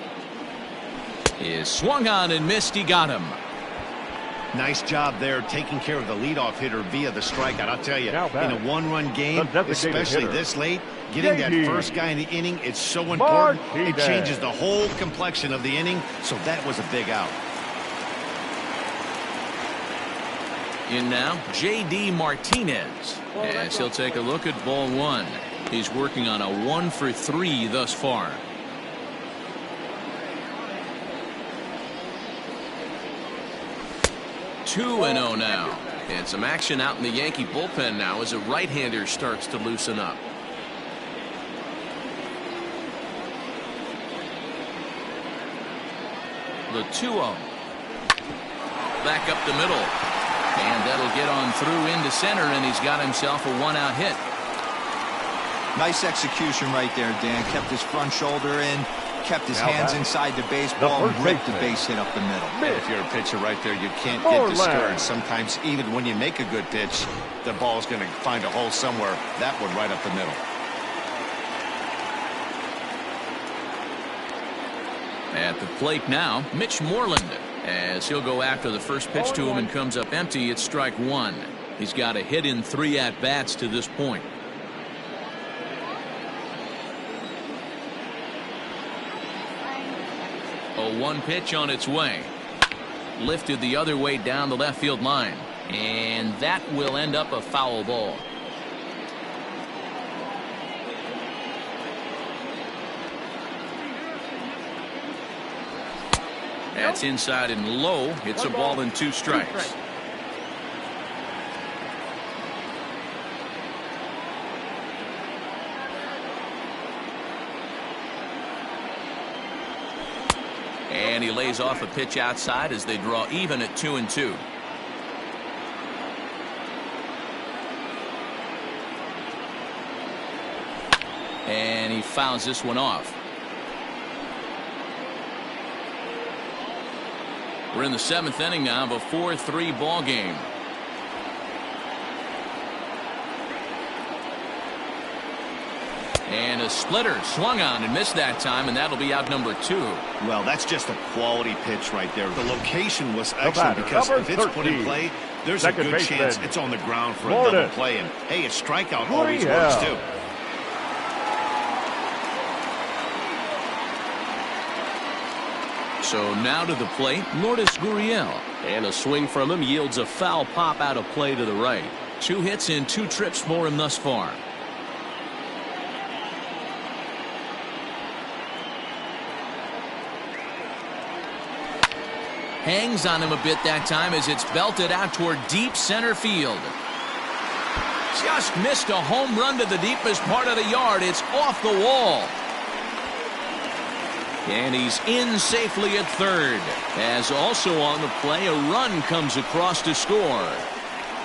Speaker 1: is swung on and missed. He got him.
Speaker 2: Nice job there taking care of the leadoff hitter via the strikeout. I'll tell you, in a 1-run game, especially this late, getting that first guy in the inning, it's so important. It changes the whole complexion of the inning, so that was a big out.
Speaker 1: In now, J.D. Martinez, as he'll take a look at ball 1. He's working on a 1-for-3 thus far. 2-0 now. And some action out in the Yankee bullpen now as a right-hander starts to loosen up. The 2-0. Back up the middle. And that'll get on through into center, and he's got himself a 1-out hit.
Speaker 3: Nice execution right there, Dan. Kept his front shoulder in. Kept his hands inside the baseball and ripped the base hit up the middle.
Speaker 2: If you're a pitcher right there, you can't get discouraged. Sometimes even when you make a good pitch, the ball's going to find a hole somewhere. That one right up the middle.
Speaker 1: At the plate now, Mitch Moreland, as he'll go after the first pitch to him and comes up empty. It's strike 1. He's got a hit in 3 at-bats to this point. A 1 pitch on its way. Lifted the other way down the left field line. And that will end up a foul ball. That's inside and low. It's a ball and 2 strikes. And he lays off a pitch outside as they draw even at 2-2. And he fouls this one off. We're in the 7th inning now of a 4-3 ball game. And a splitter swung on and missed that time, and that'll be out number 2.
Speaker 2: Well, that's just a quality pitch right there. The location was excellent because if it's put in play, there's a good chance it's on the ground for a double play. And, hey, a strikeout always works, too.
Speaker 1: So now to the plate, Lourdes Gurriel.
Speaker 7: And a swing from him yields a foul pop out of play to the right.
Speaker 1: 2 hits in 2 trips for him thus far. Hangs on him a bit that time as it's belted out toward deep center field. Just missed a home run to the deepest part of the yard. It's off the wall. And he's in safely at third. As also on the play, a run comes across to score.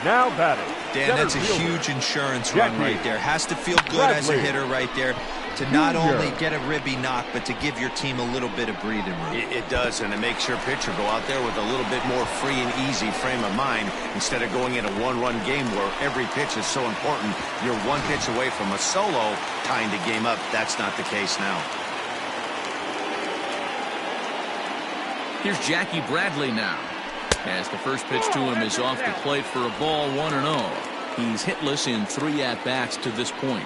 Speaker 4: Now batting.
Speaker 3: Dan, that's a huge insurance run right there. Has to feel good as a hitter right there to not only get a ribby knock, but to give your team a little bit of breathing room.
Speaker 2: It does, and it makes your pitcher go out there with a little bit more free and easy frame of mind instead of going in a one-run game where every pitch is so important. You're one pitch away from a solo tying the game up. That's not the case now.
Speaker 1: Here's Jackie Bradley now. As the first pitch to him is off the plate for a ball, 1-0. He's hitless in 3 at-bats to this point.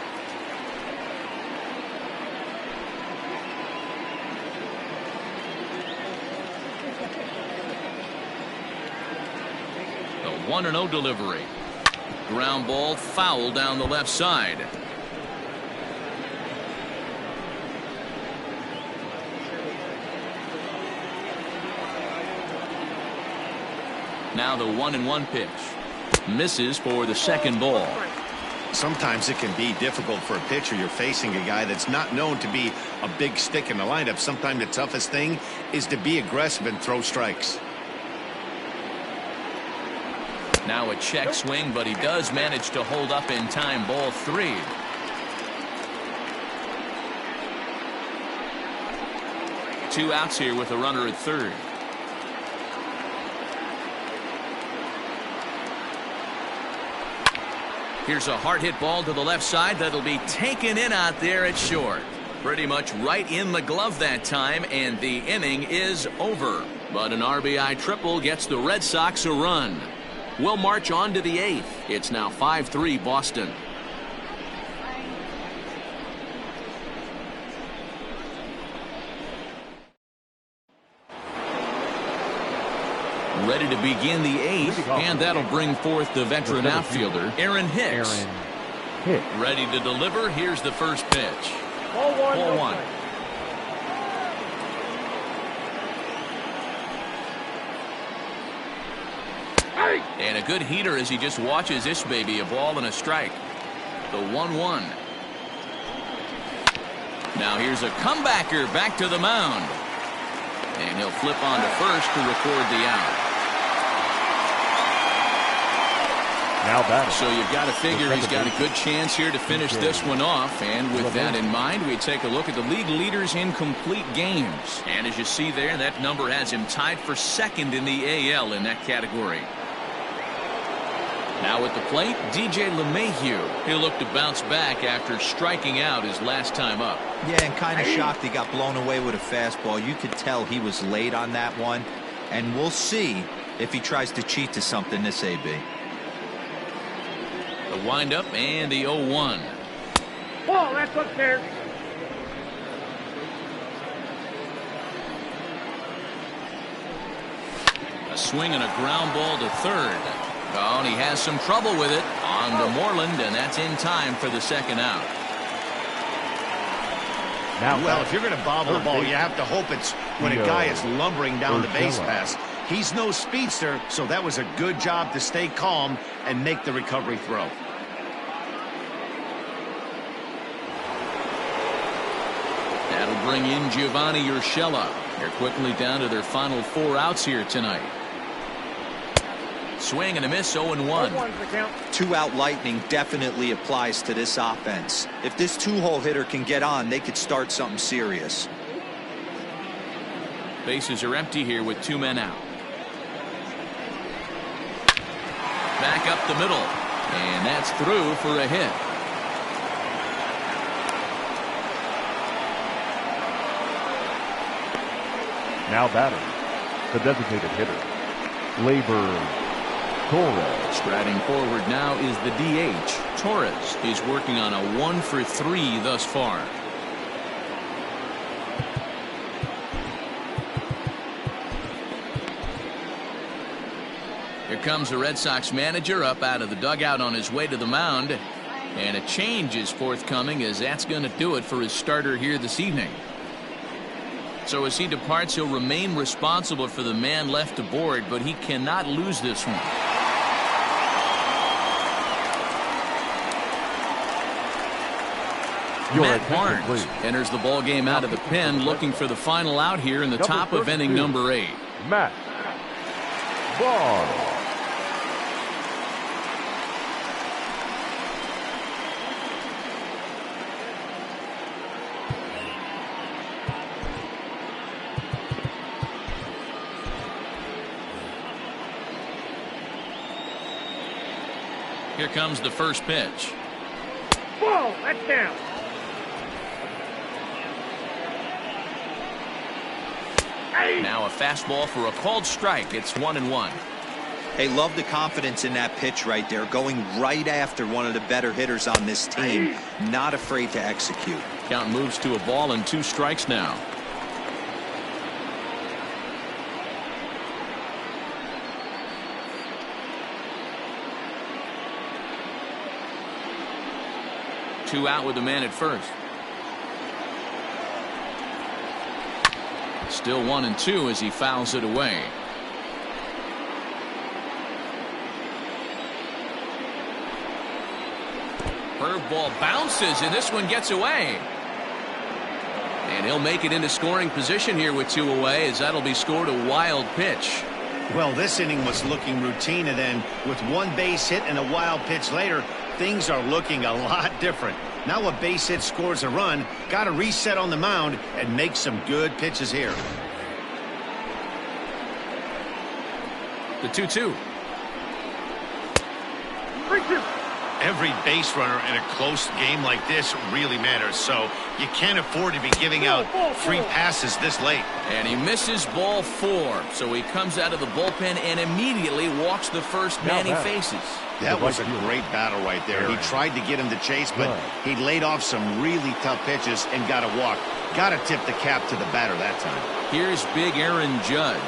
Speaker 1: The 1-0 delivery. Ground ball foul down the left side. Now the 1-1 pitch. Misses for the second ball.
Speaker 2: Sometimes it can be difficult for a pitcher. You're facing a guy that's not known to be a big stick in the lineup. Sometimes the toughest thing is to be aggressive and throw strikes.
Speaker 1: Now a check swing, but he does manage to hold up in time. Ball 3. Two outs here with a runner at third. Here's a hard hit ball to the left side that'll be taken in out there at short. Pretty much right in the glove that time, and the inning is over. But an RBI triple gets the Red Sox a run. We'll march on to the 8th. It's now 5-3 Boston. Ready to begin the 8th, and that'll bring forth the veteran outfielder, Aaron Hicks. Ready to deliver. Here's the first pitch.
Speaker 6: Ball 1.
Speaker 1: Ball 1. And a good heater as he just watches this baby. A ball and a strike. The 1-1. Now here's a comebacker back to the mound. And he'll flip on to first to record the out.
Speaker 4: Now batting.
Speaker 1: So you've got to figure he's got a good chance here to finish this one off. And with that in mind, we take a look at the league leaders in complete games. And as you see there, that number has him tied for second in the AL in that category. Now at the plate, DJ LeMahieu. He'll look to bounce back after striking out his last time up.
Speaker 3: Yeah, and kind of shocked he got blown away with a fastball. You could tell he was late on that one. And we'll see if he tries to cheat to something this AB.
Speaker 1: The windup and the 0-1.
Speaker 6: Ball, that's upstairs.
Speaker 1: A swing and a ground ball to third. Oh, and he has some trouble with it on to Moreland, and that's in time for the second out.
Speaker 2: Well, if you're going to bobble the ball, you have to hope it's when a guy is lumbering down the base pass. He's no speedster, so that was a good job to stay calm and make the recovery throw.
Speaker 1: That'll bring in Giovanni Urshela. They're quickly down to their final 4 outs here tonight. Swing and a miss, 0-1.
Speaker 6: 1's the count.
Speaker 3: Two-out lightning definitely applies to this offense. If this two-hole hitter can get on, they could start something serious.
Speaker 1: Bases are empty here with 2 men out. Back up the middle, and that's through for a hit.
Speaker 4: Now batting, the designated hitter, Labor Torres.
Speaker 1: Striding forward now is the DH. Torres is working on a 1-for-3 thus far. Here comes the Red Sox manager up out of the dugout on his way to the mound. And a change is forthcoming, as that's going to do it for his starter here this evening. So as he departs, he'll remain responsible for the man left aboard, but he cannot lose this one. Matt Barnes enters the ball game out of the pen, looking for the final out here in the top of inning number 8.
Speaker 4: Matt Barnes.
Speaker 1: Here comes the first pitch.
Speaker 6: Ball, that's down.
Speaker 1: Now a fastball for a called strike. It's 1-1.
Speaker 3: Hey, love the confidence in that pitch right there, going right after one of the better hitters on this team. Not afraid to execute.
Speaker 1: Count moves to a ball and 2 strikes now. Two out with the man at first. Still 1-2 as he fouls it away. Curveball bounces, and this one gets away. And he'll make it into scoring position here with 2 away, as that'll be scored a wild pitch.
Speaker 2: Well, this inning was looking routine, and then with 1 base hit and a wild pitch later, things are looking a lot different. Now a base hit scores a run, got to reset on the mound and make some good pitches here.
Speaker 1: The 2-2.
Speaker 2: Every base runner in a close game like this really matters, so you can't afford to be giving out free passes this late.
Speaker 1: And he misses ball 4, so he comes out of the bullpen and immediately walks the first man he faces.
Speaker 2: That was a great battle right there. He tried to get him to chase, but he laid off some really tough pitches and got a walk. Got to tip the cap to the batter that time.
Speaker 1: Here's big Aaron Judge.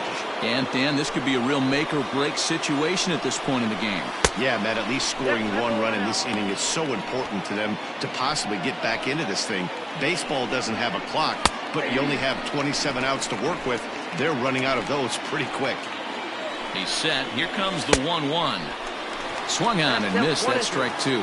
Speaker 1: And Dan, this could be a real make or break situation at this point in the game.
Speaker 2: Yeah, Matt, at least scoring 1 run in this inning is so important to them to possibly get back into this thing. Baseball doesn't have a clock, but you only have 27 outs to work with. They're running out of those pretty quick.
Speaker 1: He's set. Here comes the 1-1. Swung on and missed. That's strike 2.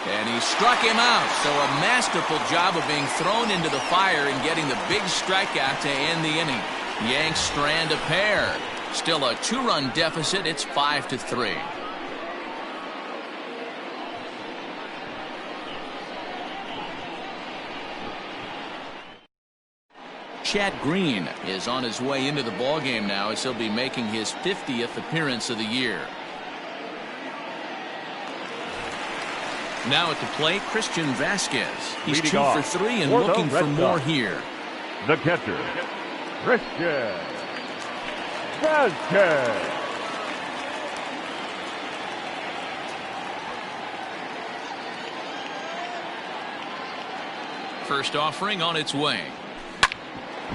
Speaker 1: And he struck him out. So a masterful job of being thrown into the fire and getting the big strikeout to end the inning. Yanks strand a pair. Still a 2-run deficit. It's 5-3. Chad Green is on his way into the ballgame now, as he'll be making his 50th appearance of the year. Now at the plate, Christian Vasquez. He's 2 for 3 and looking for more here.
Speaker 4: The catcher, Christian Vasquez.
Speaker 1: First offering on its way.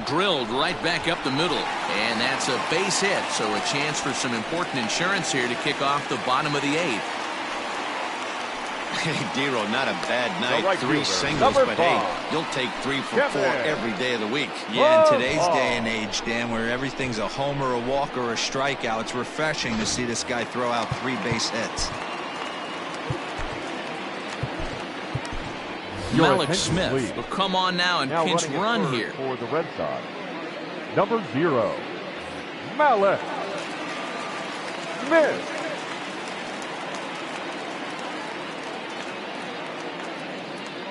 Speaker 1: Drilled right back up the middle, and that's a base hit, so a chance for some important insurance here to kick off the bottom of the 8th.
Speaker 2: Hey, Dero, not a bad night.
Speaker 4: Right
Speaker 2: 3 singles, but hey, you'll take 3 for 4 every day of the week.
Speaker 3: Yeah, in today's day and age, Dan, where everything's a homer, a walk, or a strikeout, it's refreshing to see this guy throw out 3 base hits.
Speaker 1: Malik Smith will come on now and pinch run here.
Speaker 4: For the Red Sox, Number 0, Malik Smith.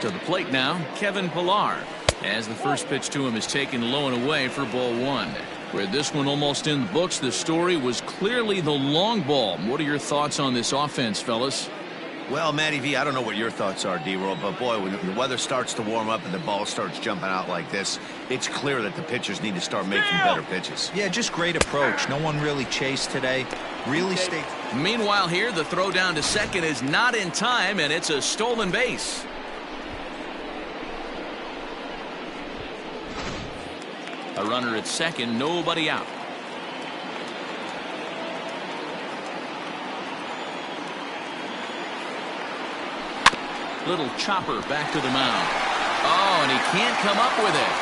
Speaker 1: To the plate now, Kevin Pillar, as the first pitch to him is taken low and away for ball 1. With this one almost in the books, the story was clearly the long ball. What are your thoughts on this offense, fellas?
Speaker 2: Well, Matty V, I don't know what your thoughts are, D-Roll, but boy, when the weather starts to warm up and the ball starts jumping out like this, it's clear that the pitchers need to start making better pitches.
Speaker 3: Yeah, just great approach. No one really chased today. Really stayed.
Speaker 1: Meanwhile here, the throw down to second is not in time, and it's a stolen base. A runner at second, nobody out. Little chopper back to the mound. Oh, and he can't come up with it.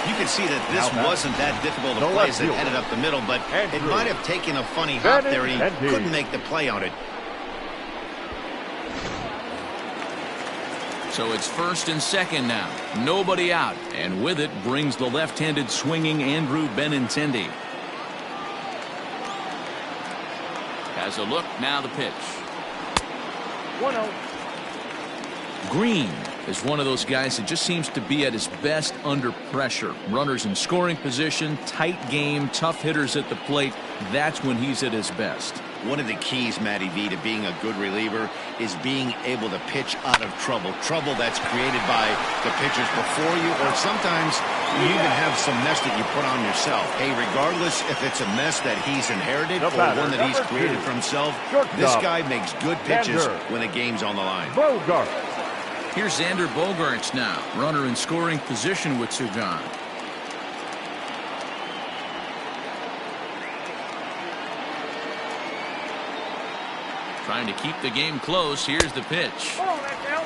Speaker 2: You can see that this wasn't that difficult to play as it headed up the middle, but it might have taken a funny hop there, and he couldn't make the play on it.
Speaker 1: So it's first and second now. Nobody out. And with it brings the left-handed swinging Andrew Benintendi. Has a look, now the pitch.
Speaker 6: 1-0.
Speaker 1: Green is one of those guys that just seems to be at his best under pressure. Runners in scoring position, tight game, tough hitters at the plate. That's when he's at his best.
Speaker 2: One of the keys, Matty V, to being a good reliever is being able to pitch out of trouble. Trouble that's created by the pitchers before you, or sometimes you even have some mess that you put on yourself. Hey, regardless if it's a mess that he's inherited or one that he's created for himself, this guy makes good pitches when the game's on the line.
Speaker 4: Bogart.
Speaker 1: Here's Xander Bogaerts now. Runner in scoring position with two gone. Trying to keep the game close. Here's the pitch.
Speaker 6: Oh, that's out.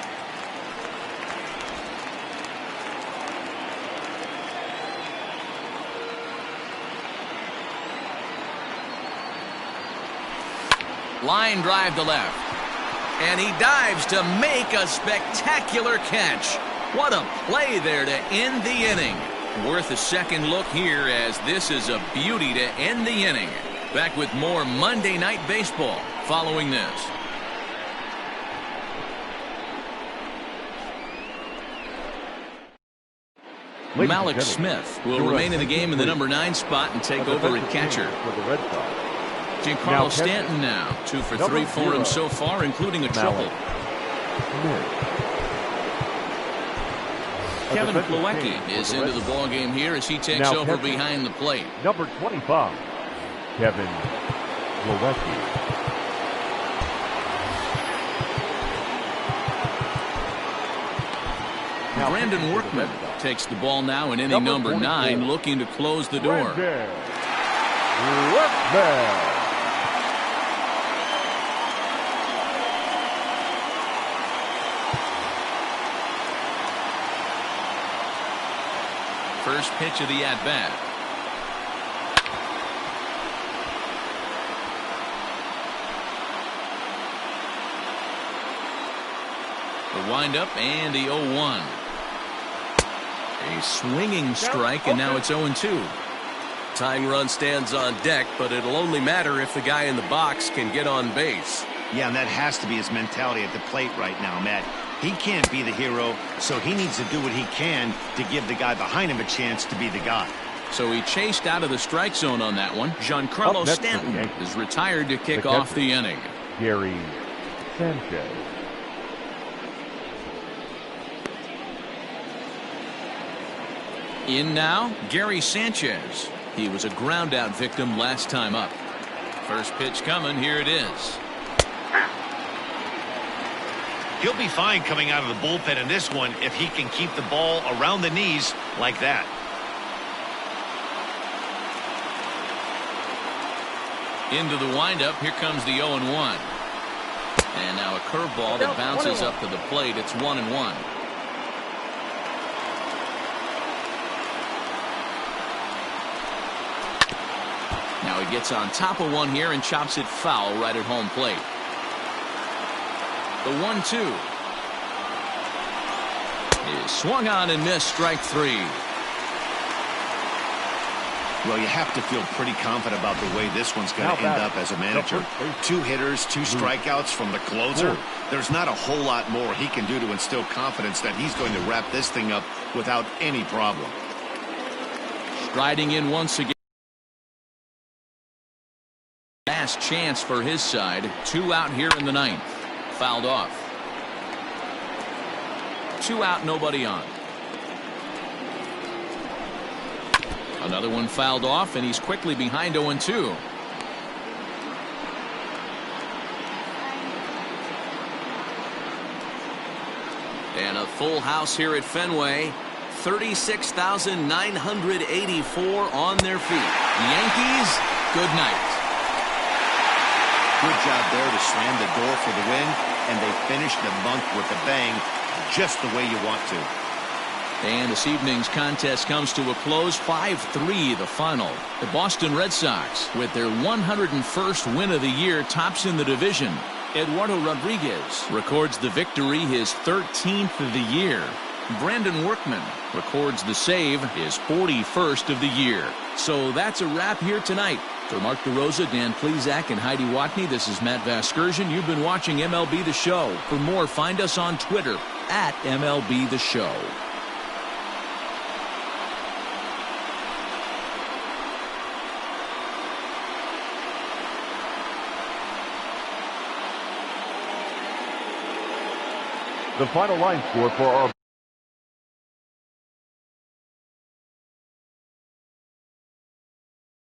Speaker 1: Line drive to left. And he dives to make a spectacular catch. What a play there to end the inning. Worth a second look here, as this is a beauty to end the inning. Back with more Monday Night Baseball following this. Malik Smith will remain in the game in the number 9 spot and take over at catcher.
Speaker 4: For the Red Sox.
Speaker 1: Giancarlo Stanton now 2 for 3 for him so far, including a triple. Kevin Plawecki is into the ball game here as he takes over behind the plate.
Speaker 4: Number 25, Kevin Plawecki.
Speaker 1: Brandon Workman takes the ball now in inning number 9, looking to close the door.
Speaker 4: Workman.
Speaker 1: First pitch of the at-bat. The windup and the 0-1. A swinging strike, and now it's 0-2.
Speaker 7: Tying run stands on deck, but it'll only matter if the guy in the box can get on base.
Speaker 2: Yeah, and that has to be his mentality at the plate right now, Matt. He can't be the hero, so he needs to do what he can to give the guy behind him a chance to be the guy.
Speaker 1: So he chased out of the strike zone on that one. Giancarlo Stanton is retired to kick off the inning.
Speaker 4: Gary Sanchez.
Speaker 1: In now, Gary Sanchez. He was a ground out victim last time up. First pitch coming, here it is.
Speaker 2: He'll be fine coming out of the bullpen in this one if he can keep the ball around the knees like that.
Speaker 1: Into the windup, here comes the 0-1. And now a curveball that bounces up to the plate. It's 1-1. Now he gets on top of one here and chops it foul right at home plate. The 1-2. is swung on and missed, strike 3.
Speaker 2: Well, you have to feel pretty confident about the way this one's going to end up as a manager. 2 hitters, 2 strikeouts from the closer. There's not a whole lot more he can do to instill confidence that he's going to wrap this thing up without any problem.
Speaker 1: Striding in once again. Last chance for his side. 2 out here in the 9th. Fouled off. 2 out, nobody on. Another one fouled off, and he's quickly behind 0-2. And a full house here at Fenway. 36,984 on their feet. Yankees, good night.
Speaker 2: Good job there to slam the door for the win, and they finished the month with a bang, just the way you want to.
Speaker 1: And this evening's contest comes to a close, 5-3 the final. The Boston Red Sox, with their 101st win of the year, tops in the division. Eduardo Rodriguez records the victory, his 13th of the year. Brandon Workman records the save, his 41st of the year. So that's a wrap here tonight. For Mark DeRosa, Dan Plezak, and Heidi Watney, this is Matt Vasgersian. You've been watching MLB The Show. For more, find us on Twitter at MLB The Show.
Speaker 4: The final line score for our